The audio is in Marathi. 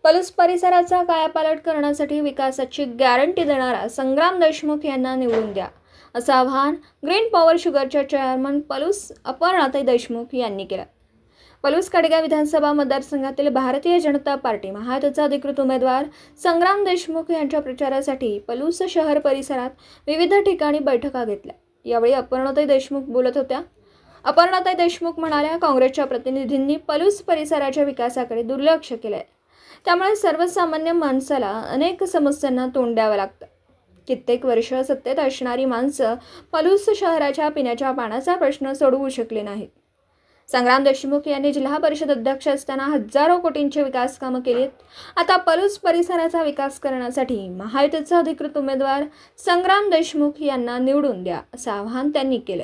पलूस परिसराचा कायापालट करण्यासाठी विकासाची गॅरंटी देणारा संग्राम देशमुख यांना निवडून द्या, असं आवाहन ग्रीन पॉवर शुगरच्या चेअरमन पलूस अपर्णाताई देशमुख यांनी केलं. पलूस कडेगाव विधानसभा मतदारसंघातील भारतीय जनता पार्टी महायुतीचा अधिकृत उमेदवार संग्राम देशमुख यांच्या प्रचारासाठी पलूस शहर परिसरात विविध ठिकाणी बैठका घेतल्या. यावेळी अपर्णाताई देशमुख बोलत होत्या. अपर्णाताई देशमुख म्हणाल्या, काँग्रेसच्या प्रतिनिधींनी पलूस परिसराच्या विकासाकडे दुर्लक्ष केलंय. त्यामुळे सर्वसामान्य माणसाला अनेक समस्यांना तोंड द्यावं लागतं. कित्येक वर्ष सत्तेत असणारी माणसं पलूस शहराच्या पिण्याच्या पाण्याचा प्रश्न सोडवू शकले नाहीत. संग्राम देशमुख यांनी जिल्हा परिषद अध्यक्ष असताना हजारो कोटींची विकास कामं केलीत. आता पलूस परिसराचा विकास करण्यासाठी महायुतीचा अधिकृत उमेदवार संग्राम देशमुख यांना निवडून द्या, असं आवाहन त्यांनी केलं.